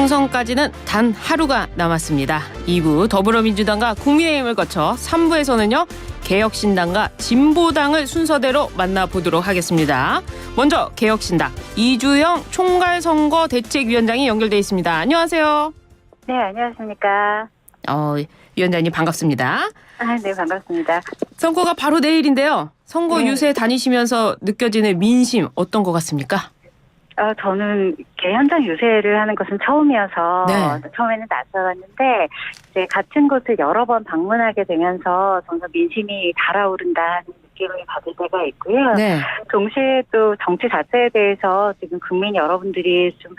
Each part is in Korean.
총선까지는 단 하루가 남았습니다. 2부 더불어민주당과 국민의힘을 거쳐 3부에서는요. 개혁신당과 진보당을 순서대로 만나보도록 하겠습니다. 먼저 개혁신당 이주영 총괄선거대책위원장이 연결돼 있습니다. 안녕하세요. 네, 안녕하십니까. 위원장님 반갑습니다. 네, 반갑습니다. 선거가 바로 내일인데요. 선거 유세 다니시면서 느껴지는 민심 어떤 것 같습니까? 저는 이렇게 현장 유세를 하는 것은 처음이어서 처음에는 낯설었는데 이제 같은 곳을 여러 번 방문하게 되면서 점점 민심이 달아오른다는 느낌을 받을 때가 있고요. 동시에 또 정치 자체에 대해서 지금 국민 여러분들이 좀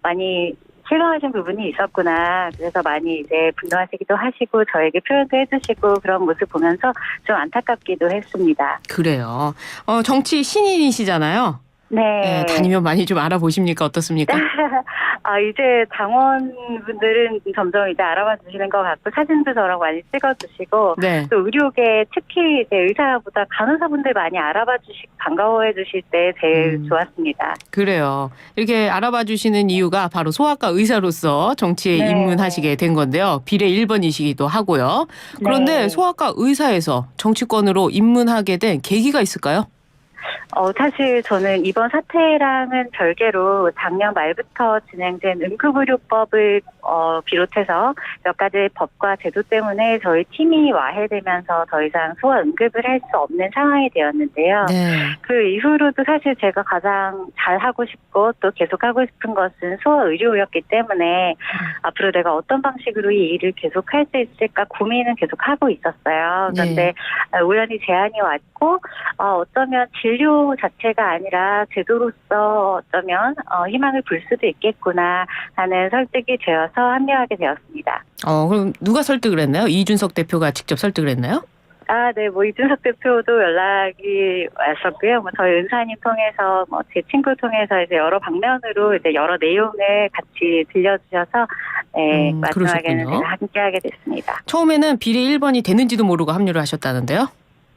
많이 실망하신 부분이 있었구나. 그래서 많이 이제 분노하시기도 하시고 저에게 표현도 해주시고 그런 모습 보면서 좀 안타깝기도 했습니다. 그래요. 정치 신인이시잖아요. 네. 다니면 많이 좀 알아보십니까? 어떻습니까? 이제 당원분들은 점점 이제 알아봐 주시는 것 같고 사진도 저랑 많이 찍어주시고 또 의료계 특히 이제 의사보다 간호사분들 많이 알아봐 주시고 반가워해 주실 때 제일 좋았습니다. 그래요. 이렇게 알아봐 주시는 이유가 바로 소아과 의사로서 정치에 입문하시게 된 건데요. 비례 1번이시기도 하고요. 그런데 소아과 의사에서 정치권으로 입문하게 된 계기가 있을까요? 사실 저는 이번 사태랑은 별개로 작년 말부터 진행된 응급의료법을 비롯해서 몇 가지 법과 제도 때문에 저희 팀이 와해되면서 더 이상 소아 응급을 할 수 없는 상황이 되었는데요. 그 이후로도 사실 제가 가장 잘하고 싶고 또 계속하고 싶은 것은 소아 의료였기 때문에 앞으로 내가 어떤 방식으로 이 일을 계속할 수 있을까 고민은 계속하고 있었어요. 그런데 우연히 제안이 왔고 어쩌면 진료 자체가 아니라 제도로서 어쩌면 희망을 볼 수도 있겠구나 하는 설득이 되어서 합류하게 되었습니다. 그럼 누가 설득을 했나요? 이준석 대표가 직접 설득을 했나요? 네, 이준석 대표도 연락이 왔었고요. 저희 은사님 통해서, 제 친구 통해서 이제 여러 방면으로 이제 여러 내용을 같이 들려주셔서, 마지막에는 제가 함께하게 됐습니다. 처음에는 비례 1번이 되는지도 모르고 합류를 하셨다는데요?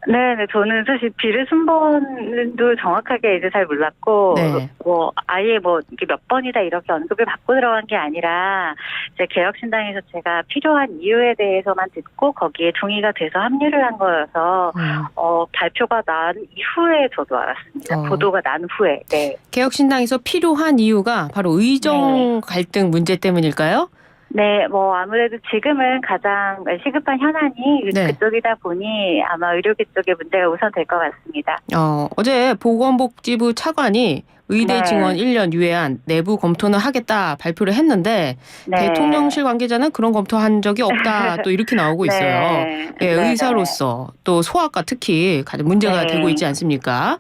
네, 저는 사실 비례 순번도 정확하게 이제 잘 몰랐고, 아예 이렇게 몇 번이다 이렇게 언급을 받고 들어간 게 아니라, 이제 개혁신당에서 제가 필요한 이유에 대해서만 듣고 거기에 동의가 돼서 합류를 한 거여서, 발표가 난 이후에 저도 알았습니다. 보도가 난 후에. 개혁신당에서 필요한 이유가 바로 의정 갈등 문제 때문일까요? 네, 아무래도 지금은 가장 시급한 현안이 그쪽이다 보니 아마 의료계 쪽의 문제가 우선될 것 같습니다. 어제 보건복지부 차관이 의대 증원 1년 유예안 내부 검토는 하겠다 발표를 했는데 대통령실 관계자는 그런 검토한 적이 없다 또 이렇게 나오고 있어요. 의사로서 또 소아과 특히 가장 문제가 되고 있지 않습니까?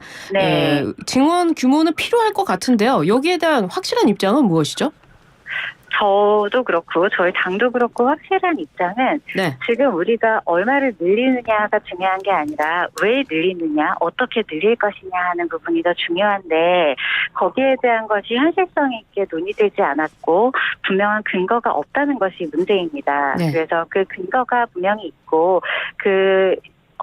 증원 규모는 필요할 것 같은데요. 여기에 대한 확실한 입장은 무엇이죠? 저도 그렇고 저희 당도 그렇고 확실한 입장은 지금 우리가 얼마를 늘리느냐가 중요한 게 아니라 왜 늘리느냐, 어떻게 늘릴 것이냐 하는 부분이 더 중요한데 거기에 대한 것이 현실성 있게 논의되지 않았고 분명한 근거가 없다는 것이 문제입니다. 그래서 그 근거가 분명히 있고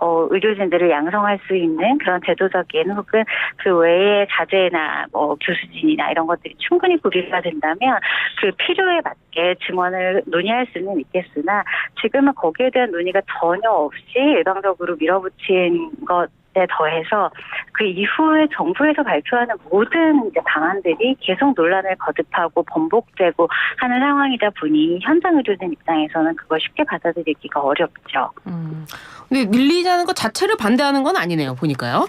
의료진들을 양성할 수 있는 그런 제도적인 혹은 그 외의 자재나 교수진이나 이런 것들이 충분히 구비가 된다면 그 필요에 맞게 증원을 논의할 수는 있겠으나 지금은 거기에 대한 논의가 전혀 없이 일방적으로 밀어붙인 것에 더해서 그 이후에 정부에서 발표하는 모든 이제 방안들이 계속 논란을 거듭하고 번복되고 하는 상황이다 보니 현장 의료진 입장에서는 그걸 쉽게 받아들이기가 어렵죠. 근데 늘리자는 것 자체를 반대하는 건 아니네요. 보니까요.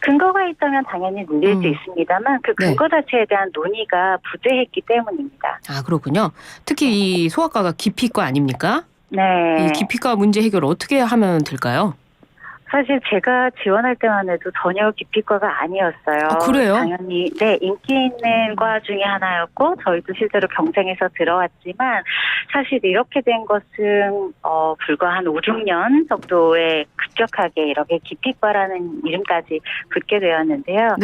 근거가 있다면 당연히 늘릴 수 있습니다만 그 근거 자체에 대한 논의가 부재했기 때문입니다. 그렇군요. 특히 이 소아과가 기피과 아닙니까? 이 기피과 문제 해결 어떻게 하면 될까요? 사실 제가 지원할 때만 해도 전혀 기피과가 아니었어요. 그래요? 당연히 인기 있는 과 중에 하나였고 저희도 실제로 경쟁해서 들어왔지만 사실 이렇게 된 것은 불과 한 5, 6년 정도에 급격하게 이렇게 기피과라는 이름까지 붙게 되었는데요.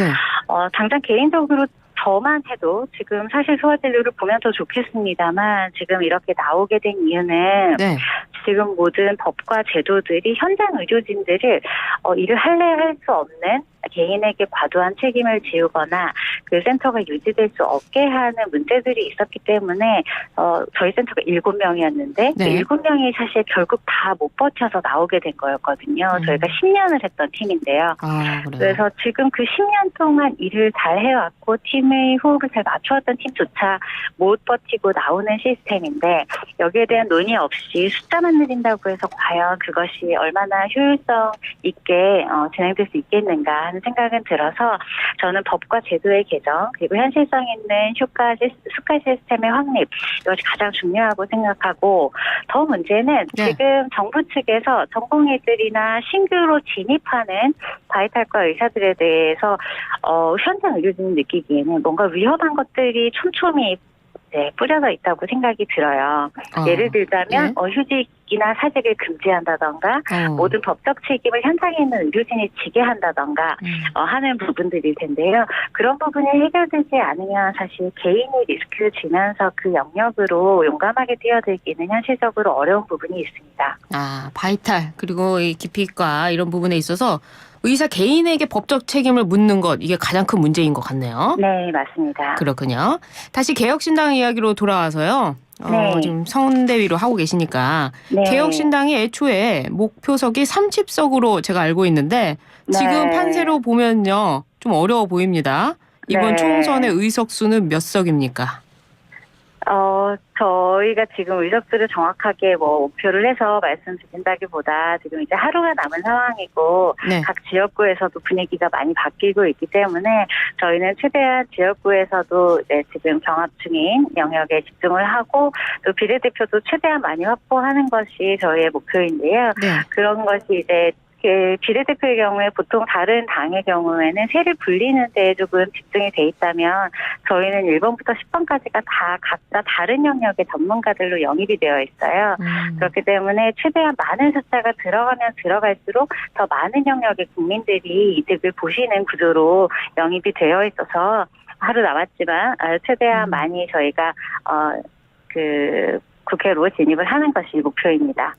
당장 개인적으로 저만 해도 지금 사실 소아진료를 보면 더 좋겠습니다만 지금 이렇게 나오게 된 이유는 지금 모든 법과 제도들이 현장 의료진들을 일을 할래 할 수 없는 개인에게 과도한 책임을 지우거나 그 센터가 유지될 수 없게 하는 문제들이 있었기 때문에 저희 센터가 7명이었는데 네. 7명이 사실 결국 다 못 버텨서 나오게 된 거였거든요. 저희가 10년을 했던 팀인데요. 아, 그래요. 그래서 지금 그 10년 동안 일을 잘 해왔고 팀의 호흡을 잘 맞춰왔던 팀조차 못 버티고 나오는 시스템인데 여기에 대한 논의 없이 숫자만 늘린다고 해서 과연 그것이 얼마나 효율성 있게 진행될 수 있겠는가 하는 생각은 들어서 저는 법과 제도의 개정 그리고 현실성 있는 수가 시스템의 확립 이것이 가장 중요하고 생각하고 더 문제는 네. 지금 정부 측에서 전공의들이나 신규로 진입하는 바이탈과 의사들에 대해서 현장 의료진이 느끼기에는 뭔가 위험한 것들이 촘촘히 뿌려져 있다고 생각이 들어요. 예를 들자면 휴직이나 사직을 금지한다던가 모든 법적 책임을 현장에 있는 의료진이 지게 한다던가 하는 부분들일 텐데요. 그런 부분이 해결되지 않으면 사실 개인이 리스크를 지면서 그 영역으로 용감하게 뛰어들기는 현실적으로 어려운 부분이 있습니다. 아, 바이탈 그리고 이 기피과 이런 부분에 있어서 의사 개인에게 법적 책임을 묻는 것 이게 가장 큰 문제인 것 같네요. 네, 맞습니다. 그렇군요. 다시 개혁신당 이야기로 돌아와서요. 네. 지금 선대위로 하고 계시니까 네. 개혁신당이 애초에 목표석이 30석으로 제가 알고 있는데 지금 네. 판세로 보면요. 좀 어려워 보입니다. 이번 네. 총선의 의석수는 몇 석입니까? 저희가 지금 의석수를 정확하게 목표를 해서 말씀드린다기보다 지금 이제 하루가 남은 상황이고 네. 각 지역구에서도 분위기가 많이 바뀌고 있기 때문에 저희는 최대한 지역구에서도 이제 지금 경합 중인 영역에 집중을 하고 또 비례대표도 최대한 많이 확보하는 것이 저희의 목표인데요. 네. 그런 것이 이제 비례대표의 경우에 보통 다른 당의 경우에는 세를 불리는 데에 조금 집중이 돼 있다면 저희는 1번부터 10번까지가 다 각자 다른 영역의 전문가들로 영입이 되어 있어요. 그렇기 때문에 최대한 많은 숫자가 들어가면 들어갈수록 더 많은 영역의 국민들이 이득을 보시는 구조로 영입이 되어 있어서 하루 남았지만 최대한 많이 저희가 국회로 진입을 하는 것이 목표입니다.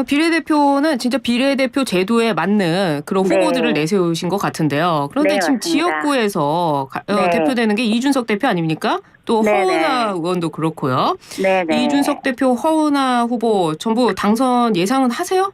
비례대표는 진짜 비례대표 제도에 맞는 그런 후보들을 내세우신 것 같은데요. 그런데 네, 지금 맞습니다. 지역구에서 네. 대표되는 게 이준석 대표 아닙니까? 또 네네. 허은하 의원도 그렇고요. 네네. 이준석 대표, 허은하 후보 전부 당선 예상은 하세요?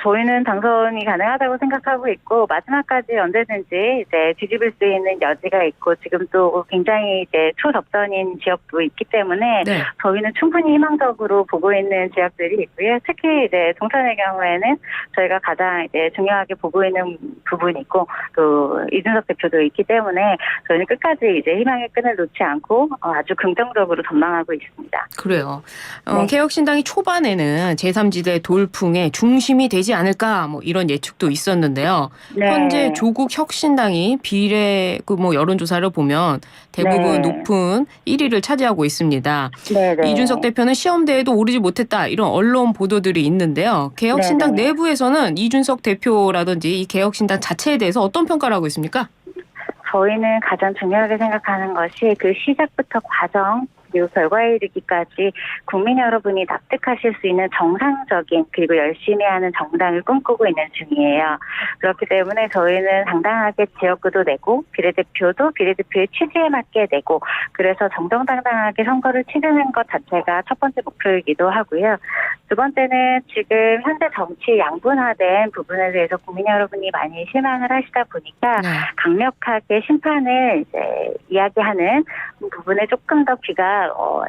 저희는 당선이 가능하다고 생각하고 있고 마지막까지 언제든지 이제 뒤집을 수 있는 여지가 있고 지금 또 굉장히 이제 초접전인 지역도 있기 때문에 네. 저희는 충분히 희망적으로 보고 있는 지역들이 있고요. 특히 이제 동탄의 경우에는 저희가 가장 이제 중요하게 보고 있는 부분이 있고 또 이준석 대표도 있기 때문에 저희는 끝까지 이제 희망의 끈을 놓지 않고 아주 긍정적으로 전망하고 있습니다. 그래요. 네. 개혁신당이 초반에는 제3지대 돌풍의 중심이 되지 않을까 이런 예측도 있었는데요. 네. 현재 조국 혁신당이 비례 여론조사를 보면 대부분 네. 높은 1위를 차지하고 있습니다. 네네. 이준석 대표는 시험대에도 오르지 못했다 이런 언론 보도들이 있는데요. 개혁신당 네네. 내부에서는 이준석 대표라든지 이 개혁신당 자체에 대해서 어떤 평가를 하고 있습니까? 저희는 가장 중요하게 생각하는 것이 그 시작부터 과정 그리고 결과에 이르기까지 국민 여러분이 납득하실 수 있는 정상적인 그리고 열심히 하는 정당을 꿈꾸고 있는 중이에요. 그렇기 때문에 저희는 당당하게 지역구도 내고 비례대표도 비례대표의 취지에 맞게 내고 그래서 정정당당하게 선거를 치르는 것 자체가 첫 번째 목표이기도 하고요. 두 번째는 지금 현재 정치 양분화된 부분에 대해서 국민 여러분이 많이 실망을 하시다 보니까 강력하게 심판을 이제 이야기하는 부분에 조금 더 귀가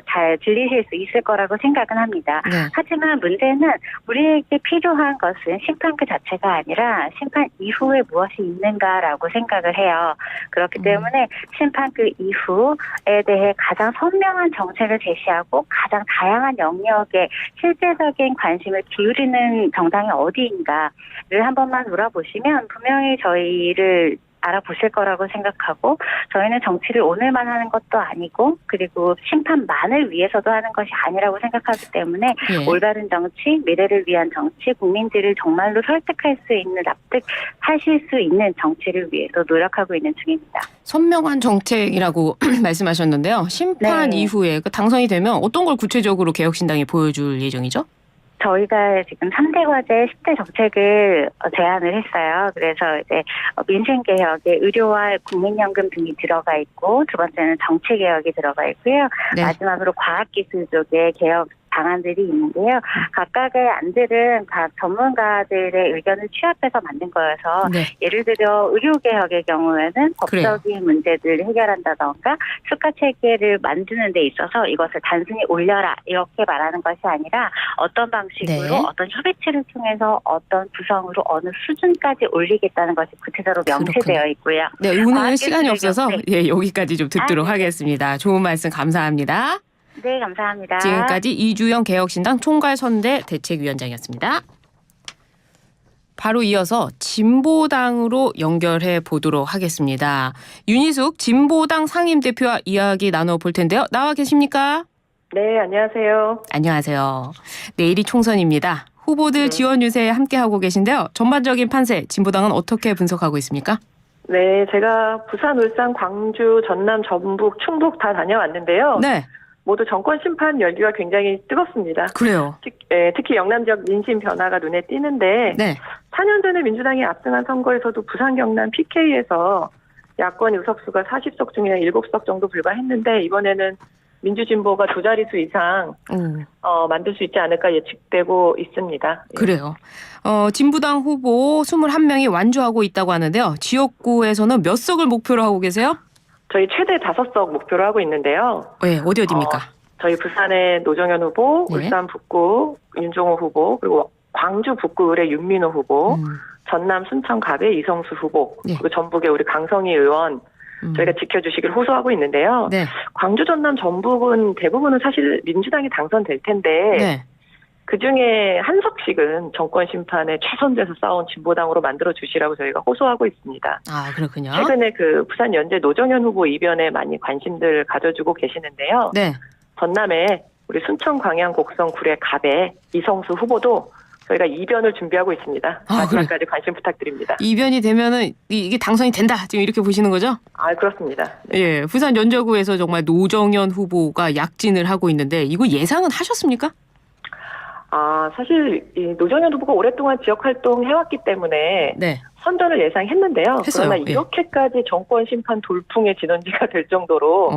잘 들리실 수 있을 거라고 생각은 합니다. 네. 하지만 문제는 우리에게 필요한 것은 심판 그 자체가 아니라 심판 이후에 무엇이 있는가라고 생각을 해요. 그렇기 때문에 심판 그 이후에 대해 가장 선명한 정책을 제시하고 가장 다양한 영역에 실제적인 관심을 기울이는 정당이 어디인가를 한 번만 돌아보시면 분명히 저희를 알아보실 거라고 생각하고 저희는 정치를 오늘만 하는 것도 아니고 그리고 심판만을 위해서도 하는 것이 아니라고 생각하기 때문에 올바른 정치, 미래를 위한 정치, 국민들을 정말로 설득할 수 있는 납득하실 수 있는 정치를 위해서 노력하고 있는 중입니다. 선명한 정책이라고 말씀하셨는데요. 심판 이후에 당선이 되면 어떤 걸 구체적으로 개혁신당이 보여줄 예정이죠? 저희가 지금 3대 과제 10대 정책을 제안을 했어요. 그래서 이제 민생개혁에 의료와 국민연금 등이 들어가 있고, 두 번째는 정치개혁이 들어가 있고요. 네. 마지막으로 과학기술 쪽의 개혁 방안들이 있는데요. 각각의 안들은 각 전문가들의 의견을 취합해서 만든 거여서 네. 예를 들어 의료개혁의 경우에는 법적인 문제들을 해결한다던가 수가체계를 만드는 데 있어서 이것을 단순히 올려라 이렇게 말하는 것이 아니라 어떤 방식으로 네. 어떤 협의체를 통해서 어떤 구성으로 어느 수준까지 올리겠다는 것이 구체적으로 명시되어 있고요. 네, 오늘은 과학기술 시간이 없어서 네. 예, 여기까지 좀 듣도록 네. 하겠습니다. 좋은 말씀 감사합니다. 네, 감사합니다. 지금까지 이주영 개혁신당 총괄선대 대책위원장이었습니다. 바로 이어서 진보당으로 연결해 보도록 하겠습니다. 윤희숙 진보당 상임대표와 이야기 나눠볼 텐데요. 나와 계십니까? 네, 안녕하세요. 안녕하세요. 내일이 총선입니다. 후보들 지원 유세에 함께하고 계신데요. 전반적인 판세 진보당은 어떻게 분석하고 있습니까? 네, 제가 부산, 울산, 광주, 전남, 전북, 충북 다 다녀왔는데요. 네, 모두 정권 심판 열기가 굉장히 뜨겁습니다. 그래요. 특히 영남 지역 민심 변화가 눈에 띄는데 네, 4년 전에 민주당이 압승한 선거에서도 부산, 경남 PK에서 야권 의석수가 40석 중에 7석 정도 불과했는데 이번에는 민주진보가 두 자릿수 이상 만들 수 있지 않을까 예측되고 있습니다. 그래요. 진보당 후보 21명이 완주하고 있다고 하는데요. 지역구에서는 몇 석을 목표로 하고 계세요? 저희 최대 5석 목표로 하고 있는데요. 네, 어디입니까? 저희 부산의 노정현 후보, 네. 울산 북구 윤종호 후보, 그리고 광주 북구 의뢰 윤민호 후보, 전남 순천 갑의 이성수 후보, 네. 그리고 전북의 우리 강성희 의원 저희가 지켜주시길 호소하고 있는데요. 네. 광주, 전남, 전북은 대부분은 사실 민주당이 당선될 텐데 네. 그중에 한 석씩은 정권 심판에 최선돼서 싸운 진보당으로 만들어 주시라고 저희가 호소하고 있습니다. 아, 그렇군요. 최근에 그 부산 연재 노정현 후보 이변에 많이 관심들 가져주고 계시는데요. 네. 전남에 우리 순천, 광양, 곡성, 구례, 갑의 이성수 후보도 저희가 이변을 준비하고 있습니다. 마지막까지 관심 부탁드립니다. 이변이 되면은 이게 당선이 된다. 지금 이렇게 보시는 거죠? 아, 그렇습니다. 네. 예. 부산 연저구에서 정말 노정현 후보가 약진을 하고 있는데 이거 예상은 하셨습니까? 아, 사실 이 노정현 후보가 오랫동안 지역 활동 해왔기 때문에 네. 선전을 예상했는데요. 했어요. 그러나 이렇게까지 정권 심판 돌풍의 진원지가 될 정도로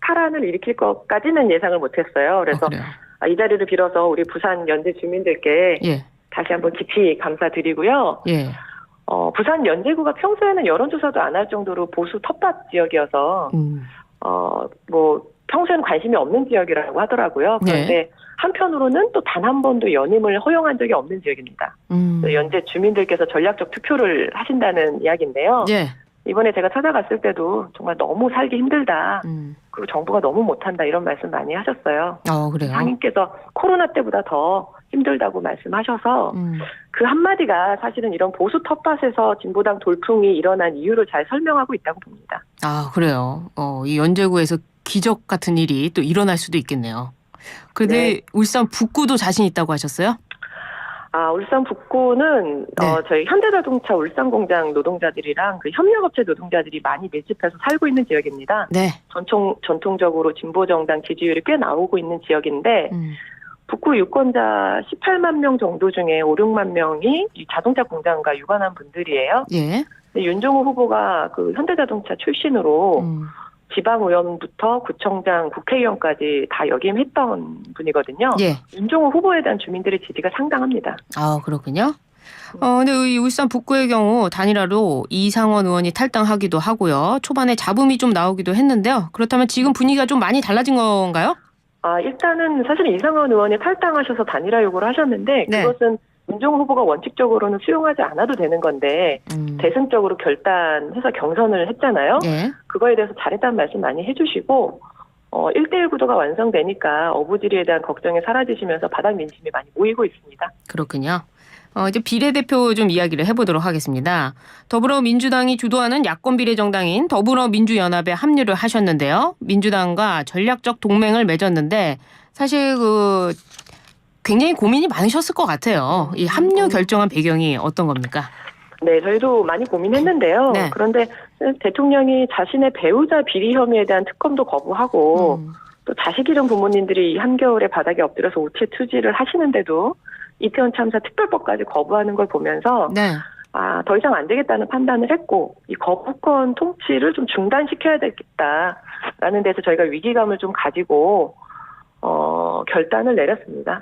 파란을 일으킬 것까지는 예상을 못했어요. 그래서 그래요. 이 자리를 빌어서 우리 부산 연재 주민들께 예. 다시 한번 깊이 감사드리고요. 예. 부산 연제구가 평소에는 여론조사도 안 할 정도로 보수 텃밭 지역이어서 뭐 평소에는 관심이 없는 지역이라고 하더라고요. 그런데 네. 한편으로는 또 단 한 번도 연임을 허용한 적이 없는 지역입니다. 연제 주민들께서 전략적 투표를 하신다는 이야기인데요. 예. 이번에 제가 찾아갔을 때도 정말 너무 살기 힘들다. 그리고 정부가 너무 못한다 이런 말씀 많이 하셨어요. 그래요. 상인께서 코로나 때보다 더 힘들다고 말씀하셔서 그 한마디가 사실은 이런 보수 텃밭에서 진보당 돌풍이 일어난 이유를 잘 설명하고 있다고 봅니다. 아, 그래요. 이 연제구에서 기적 같은 일이 또 일어날 수도 있겠네요. 그런데 네. 울산 북구도 자신 있다고 하셨어요? 아, 울산 북구는 네. 저희 현대자동차 울산공장 노동자들이랑 그 협력업체 노동자들이 많이 밀집해서 살고 있는 지역입니다. 네. 전통적으로 진보정당 지지율이 꽤 나오고 있는 지역인데 북구 유권자 18만 명 정도 중에 5, 6만 명이 이 자동차 공장과 유관한 분들이에요. 예. 윤종호 후보가 그 현대자동차 출신으로 지방의원부터 구청장, 국회의원까지 다 역임했던 분이거든요. 예. 윤종호 후보에 대한 주민들의 지지가 상당합니다. 아, 그렇군요. 근데 이 울산 북구의 경우 단일화로 이상원 의원이 탈당하기도 하고요. 초반에 잡음이 좀 나오기도 했는데요. 그렇다면 지금 분위기가 좀 많이 달라진 건가요? 아, 일단은 사실 이상원 의원이 탈당하셔서 단일화 요구를 하셨는데 네. 그것은 윤종호 후보가 원칙적으로는 수용하지 않아도 되는 건데 대승적으로 결단해서 경선을 했잖아요. 예. 그거에 대해서 잘했다는 말씀 많이 해주시고 1대1 구도가 완성되니까 어부지리에 대한 걱정이 사라지시면서 바닥 민심이 많이 모이고 있습니다. 그렇군요. 이제 비례대표 좀 이야기를 해보도록 하겠습니다. 더불어민주당이 주도하는 야권 비례정당인 더불어민주연합에 합류를 하셨는데요. 민주당과 전략적 동맹을 맺었는데 사실 굉장히 고민이 많으셨을 것 같아요. 이 합류 결정한 배경이 어떤 겁니까? 네, 저희도 많이 고민했는데요. 네. 그런데 대통령이 자신의 배우자 비리 혐의에 대한 특검도 거부하고 또 자식 잃은 부모님들이 한겨울에 바닥에 엎드려서 우체 투지를 하시는데도 이태원 참사 특별법까지 거부하는 걸 보면서 네. 더 이상 안 되겠다는 판단을 했고 이 거부권 통치를 좀 중단시켜야 되겠다라는 데서 저희가 위기감을 좀 가지고 결단을 내렸습니다.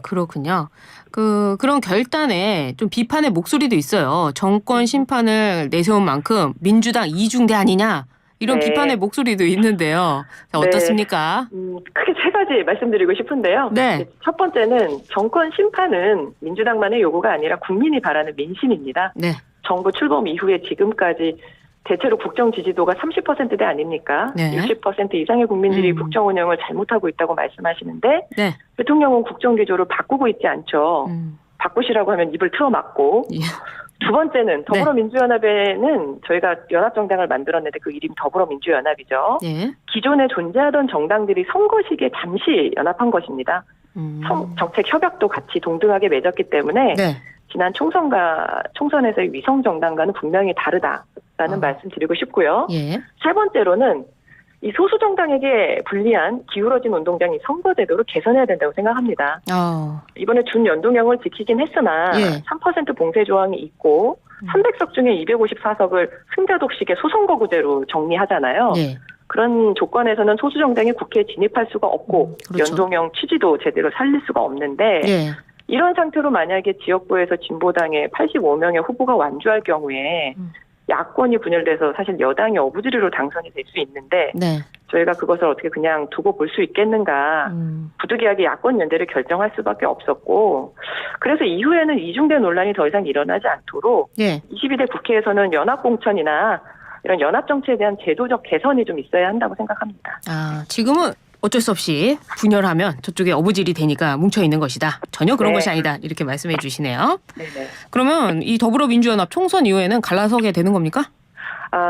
그렇군요. 그런 결단에 좀 비판의 목소리도 있어요. 정권 심판을 내세운 만큼 민주당 이중대 아니냐 이런 네. 비판의 목소리도 있는데요. 자, 네. 어떻습니까? 크게 세 가지 말씀드리고 싶은데요. 네. 첫 번째는 정권 심판은 민주당만의 요구가 아니라 국민이 바라는 민심입니다. 네. 정부 출범 이후에 지금까지 대체로 국정 지지도가 30%대 아닙니까? 네. 60% 이상의 국민들이 국정 운영을 잘못하고 있다고 말씀하시는데 네. 대통령은 국정 기조를 바꾸고 있지 않죠. 바꾸시라고 하면 입을 틀어막고 예. 두 번째는 더불어민주연합에는 저희가 연합정당을 만들었는데 그 이름이 더불어민주연합이죠. 네. 기존에 존재하던 정당들이 선거 시기에 잠시 연합한 것입니다. 정책 협약도 같이 동등하게 맺었기 때문에 네. 지난 총선에서의 위성정당과는 분명히 다르다라는 말씀 드리고 싶고요. 예. 세 번째로는 이 소수 정당에게 불리한 기울어진 운동장이 선거제도를 개선해야 된다고 생각합니다. 이번에 준연동형을 지키긴 했으나 예. 3% 봉쇄 조항이 있고 300석 중에 254석을 승자독식의 소선거구제로 정리하잖아요. 예. 그런 조건에서는 소수 정당이 국회에 진입할 수가 없고 그렇죠. 연동형 취지도 제대로 살릴 수가 없는데 예. 이런 상태로 만약에 지역구에서 진보당에 85명의 후보가 완주할 경우에 야권이 분열돼서 사실 여당이 어부지리로 당선이 될 수 있는데 네. 저희가 그것을 어떻게 그냥 두고 볼 수 있겠는가 부득이하게 야권 연대를 결정할 수밖에 없었고 그래서 이후에는 이중대 논란이 더 이상 일어나지 않도록 예. 22대 국회에서는 연합공천이나 이런 연합정치에 대한 제도적 개선이 좀 있어야 한다고 생각합니다. 지금은 어쩔 수 없이 분열하면 저쪽에 어부질이 되니까 뭉쳐있는 것이다. 전혀 그런 네. 것이 아니다. 이렇게 말씀해 주시네요. 네네. 그러면 이 더불어민주연합 총선 이후에는 갈라서게 되는 겁니까?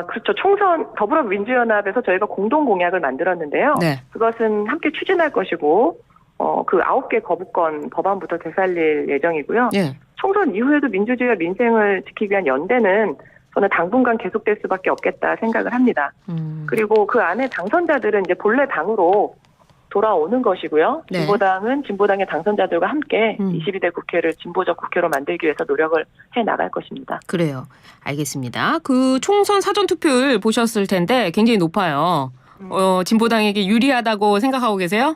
그렇죠. 더불어민주연합에서 저희가 공동 공약을 만들었는데요. 네. 그것은 함께 추진할 것이고 그 9개 거부권 법안부터 되살릴 예정이고요. 예. 총선 이후에도 민주주의와 민생을 지키기 위한 연대는 저는 당분간 계속될 수밖에 없겠다 생각을 합니다. 그리고 그 안에 당선자들은 이제 본래 당으로 돌아오는 것이고요. 네. 진보당은 진보당의 당선자들과 함께 22대 국회를 진보적 국회로 만들기 위해서 노력을 해 나갈 것입니다. 그래요. 알겠습니다. 그 총선 사전투표율 보셨을 텐데 굉장히 높아요. 진보당에게 유리하다고 생각하고 계세요?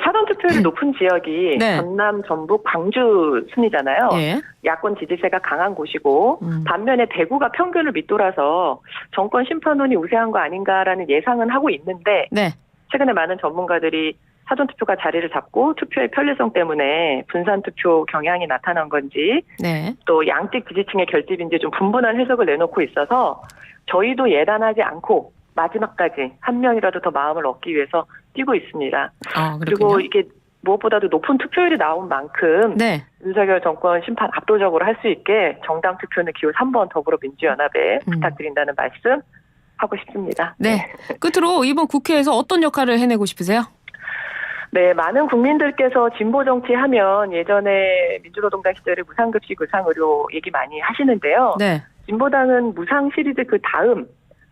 사전투표율이 높은 지역이 네. 전남, 전북, 광주 순이잖아요. 예. 야권 지지세가 강한 곳이고 반면에 대구가 평균을 밑돌아서 정권 심판론이 우세한 거 아닌가라는 예상은 하고 있는데 네. 최근에 많은 전문가들이 사전투표가 자리를 잡고 투표의 편리성 때문에 분산투표 경향이 나타난 건지 네. 또 양측 지지층의 결집인지 좀 분분한 해석을 내놓고 있어서 저희도 예단하지 않고 마지막까지 한 명이라도 더 마음을 얻기 위해서 뛰고 있습니다. 그리고 이게 무엇보다도 높은 투표율이 나온 만큼 네. 윤석열 정권 심판 압도적으로 할 수 있게 정당 투표는 기호 3번 더불어민주연합에 부탁드린다는 말씀 하고 싶습니다. 네. 끝으로 이번 국회에서 어떤 역할을 해내고 싶으세요? 네, 많은 국민들께서 진보 정치하면 예전에 민주노동당 시절에 무상급식, 무상의료 얘기 많이 하시는데요. 네. 진보당은 무상 시리즈 그 다음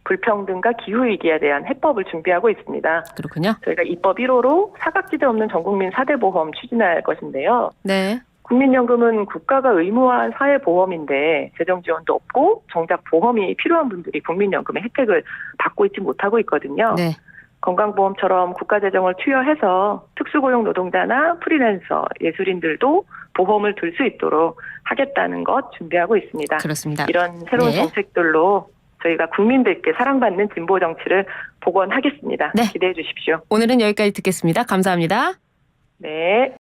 불평등과 기후위기에 대한 해법을 준비하고 있습니다. 그렇군요. 저희가 입법 1호로 사각지대 없는 전국민 4대 보험 추진할 것인데요. 네. 국민연금은 국가가 의무화한 사회보험인데 재정 지원도 없고 정작 보험이 필요한 분들이 국민연금의 혜택을 받고 있지 못하고 있거든요. 네. 건강보험처럼 국가재정을 투여해서 특수고용 노동자나 프리랜서, 예술인들도 보험을 들 수 있도록 하겠다는 것 준비하고 있습니다. 그렇습니다. 이런 새로운 네. 정책들로 저희가 국민들께 사랑받는 진보 정치를 복원하겠습니다. 네. 기대해 주십시오. 오늘은 여기까지 듣겠습니다. 감사합니다. 네.